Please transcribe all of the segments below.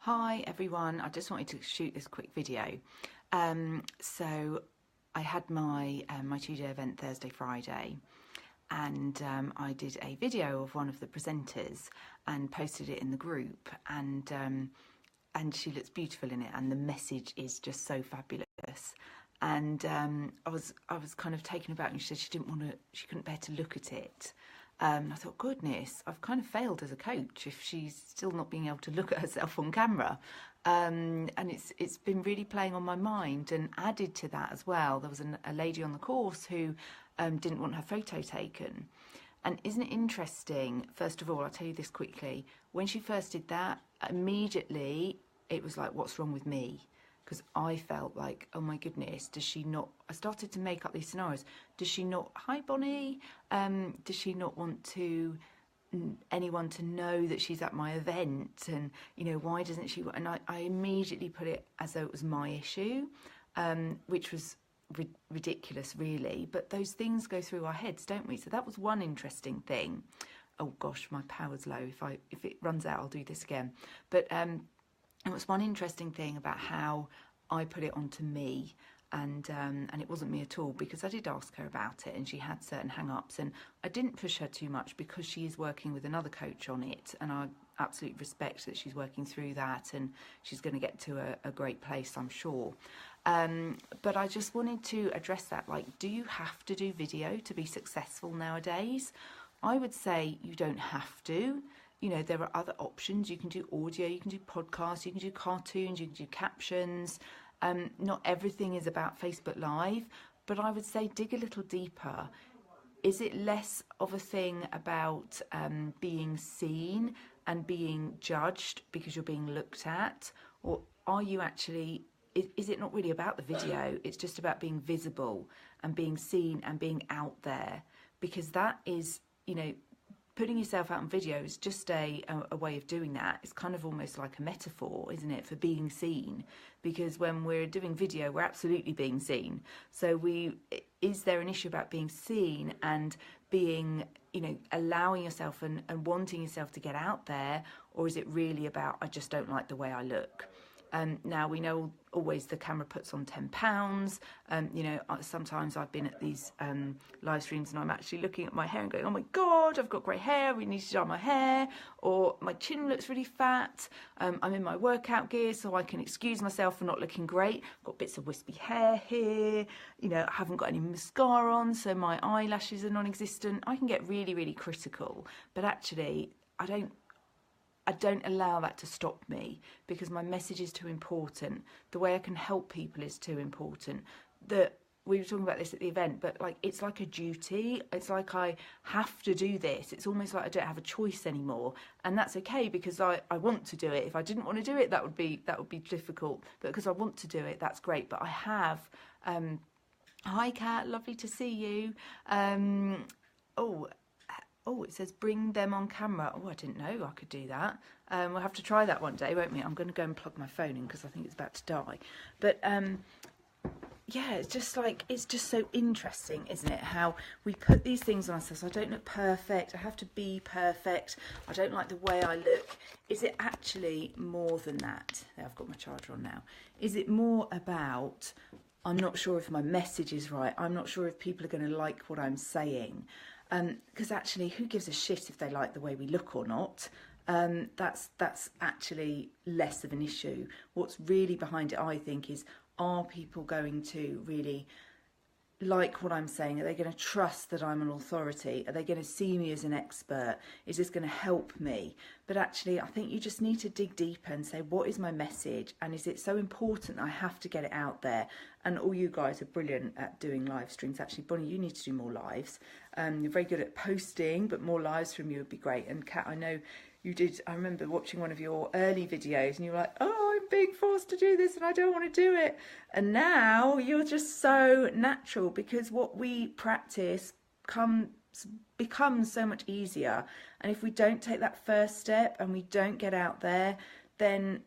Hi everyone, I just wanted to shoot this quick video. So I had my Tuesday event Thursday, Friday, and I did a video of one of the presenters and posted it in the group, and she looks beautiful in it, and the message is just so fabulous. And I was kind of taken aback, and she said she couldn't bear to look at it. I thought, goodness, I've kind of failed as a coach if she's still not being able to look at herself on camera. And it's been really playing on my mind. And added to that as well, there was a lady on the course who didn't want her photo taken. And isn't it interesting? First of all, I'll tell you this quickly. When she first did that, immediately it was like, what's wrong with me? Because I felt like, oh my goodness, does she not, I started to make up these scenarios. Does she not, hi Bonnie, does she not want anyone to know that she's at my event? And, you know, why doesn't she, and I immediately put it as though it was my issue, which was ridiculous really. But those things go through our heads, don't we? So that was one interesting thing. Oh gosh, my power's low. If it runs out, I'll do this again. But, it was one interesting thing about how I put it onto me, and it wasn't me at all, because I did ask her about it and she had certain hang-ups, and I didn't push her too much because she is working with another coach on it, and I absolutely respect that she's working through that and she's going to get to a great place, I'm sure. But I just wanted to address that, like, do you have to do video to be successful nowadays? I would say you don't have to. You know, there are other options. You can do audio, you can do podcasts, you can do cartoons, you can do captions. Not everything is about Facebook Live, but I would say dig a little deeper. Is it less of a thing about being seen and being judged because you're being looked at? Or are you actually, is it not really about the video? It's just about being visible and being seen and being out there, because that is, you know, putting yourself out on video is just a way of doing that. It's kind of almost like a metaphor, isn't it, for being seen? Because when we're doing video, we're absolutely being seen. So is there an issue about being seen and being, you know, allowing yourself and wanting yourself to get out there? Or is it really about, I just don't like the way I look? Now, we know always the camera puts on £10. You know, sometimes I've been at these live streams and I'm actually looking at my hair and going, oh my God, I've got grey hair, we need to dye my hair. Or my chin looks really fat. I'm in my workout gear, so I can excuse myself for not looking great. I've got bits of wispy hair here. You know, I haven't got any mascara on, so my eyelashes are non-existent. I can get really, really critical. But actually, I don't allow that to stop me, because my message is too important. The way I can help people is too important. We were talking about this at the event, but like, it's like a duty. It's like I have to do this. It's almost like I don't have a choice anymore, and that's okay, because I want to do it. If I didn't want to do it, that would be difficult. But because I want to do it, that's great. But I have. Hi, Kat. Lovely to see you. Oh, it says bring them on camera. Oh, I didn't know I could do that. We'll have to try that one day, won't we? I'm going to go and plug my phone in because I think it's about to die. But yeah, it's just so interesting, isn't it? How we put these things on ourselves. I don't look perfect. I have to be perfect. I don't like the way I look. Is it actually more than that? There, I've got my charger on now. Is it more about, I'm not sure if my message is right. I'm not sure if people are going to like what I'm saying. Because actually, who gives a shit if they like the way we look or not? That's actually less of an issue. What's really behind it, I think, is, are people going to really like what I'm saying? Are they going to trust that I'm an authority? Are they going to see me as an expert? Is this going to help me? But actually, I think you just need to dig deeper and say, what is my message? And is it so important that I have to get it out there? And all you guys are brilliant at doing live streams. Actually, Bonnie, you need to do more lives. You're very good at posting, but more lives from you would be great. And Kat, I know you did. I remember watching one of your early videos and you were like, oh, I'm being forced to do this and I don't want to do it. And now you're just so natural, because what we practice becomes so much easier. And if we don't take that first step and we don't get out there, then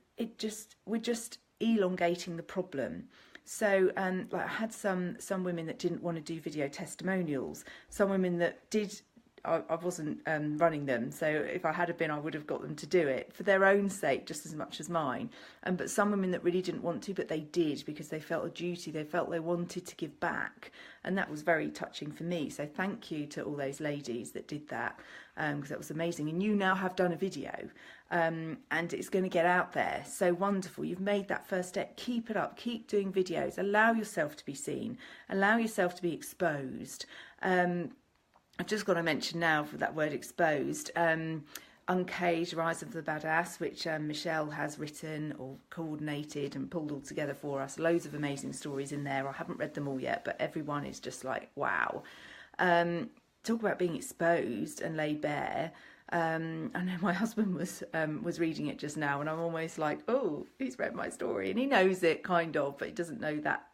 we're just elongating the problem. So like, I had some women that didn't want to do video testimonials, some women that did I wasn't running them, so if I had been, I would have got them to do it for their own sake just as much as mine. But some women that really didn't want to, but they did because they felt a duty, they felt they wanted to give back, and that was very touching for me. So thank you to all those ladies that did that, because that was amazing. And you now have done a video, and it's going to get out there. So wonderful. You've made that first step. Keep it up. Keep doing videos. Allow yourself to be seen. Allow yourself to be exposed. I've just got to mention now for that word exposed, Uncaged, Rise of the Badass, which Michelle has written or coordinated and pulled all together for us. Loads of amazing stories in there. I haven't read them all yet, but everyone is just like, wow. Talk about being exposed and laid bare. I know my husband was reading it just now, and I'm almost like, oh, he's read my story, and he knows it kind of, but he doesn't know that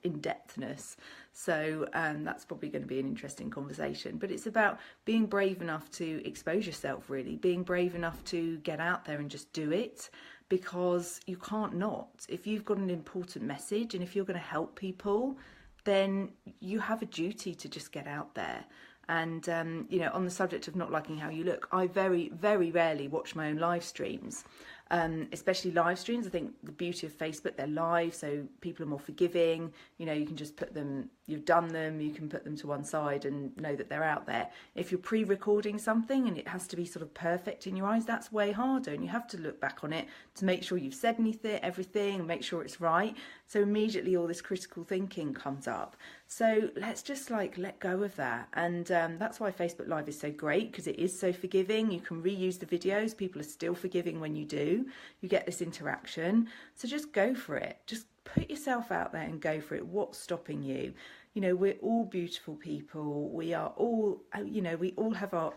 in-depthness. So that's probably going to be an interesting conversation. But it's about being brave enough to expose yourself, really, being brave enough to get out there and just do it, because you can't not. If you've got an important message and if you're going to help people, then you have a duty to just get out there. And, you know, on the subject of not liking how you look, I very, very rarely watch my own live streams, especially live streams. I think the beauty of Facebook, they're live, so people are more forgiving. You know, you can just put them, you've done them, you can put them to one side and know that they're out there. If you're pre-recording something and it has to be sort of perfect in your eyes, that's way harder, and you have to look back on it to make sure you've said everything, and make sure it's right. So immediately all this critical thinking comes up. So let's just like let go of that. And that's why Facebook Live is so great, because it is so forgiving. You can reuse the videos. People are still forgiving when you do. You get this interaction. So just go for it. Just put yourself out there and go for it. What's stopping you? You know, we're all beautiful people. We are all, you know, we all have our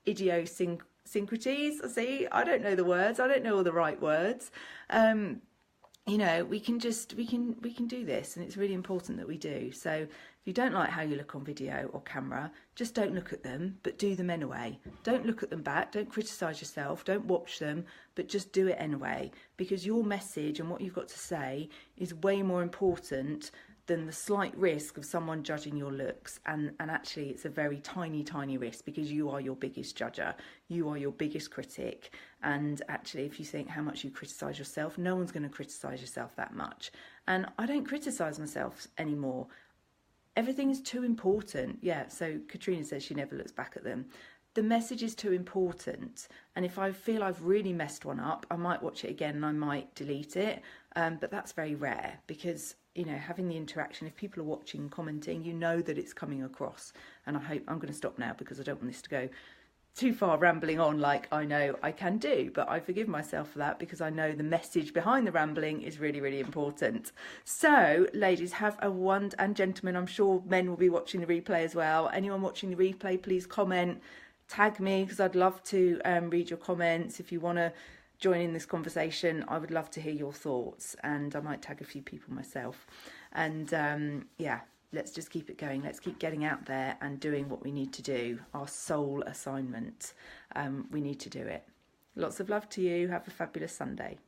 idiosyncrasies. I don't know the words. I don't know all the right words. You know, we can do this, and it's really important that we do. So if you don't like how you look on video or camera, just don't look at them, but do them anyway. Don't look at them back, don't criticise yourself, don't watch them, but just do it anyway, because your message and what you've got to say is way more important than the slight risk of someone judging your looks. And actually it's a very tiny risk, because you are your biggest judger, you are your biggest critic. And actually, if you think how much you criticise yourself, no one's going to criticise yourself that much. And I don't criticise myself anymore. Everything is too important. Yeah, so Katrina says she never looks back at them. The message is too important, and if I feel I've really messed one up, I might watch it again and I might delete it, but that's very rare, because, you know, having the interaction, if people are watching and commenting, you know that it's coming across. And I hope, I'm going to stop now because I don't want this to go too far rambling on like I know I can do, but I forgive myself for that, because I know the message behind the rambling is really important. So ladies, have a and gentlemen, I'm sure men will be watching the replay as well. Anyone watching the replay, please comment, tag me, because I'd love to read your comments. If you want to join in this conversation, I would love to hear your thoughts, and I might tag a few people myself. And yeah, let's just keep it going. Let's keep getting out there and doing what we need to do, our soul assignment. We need to do it. Lots of love to you. Have a fabulous Sunday.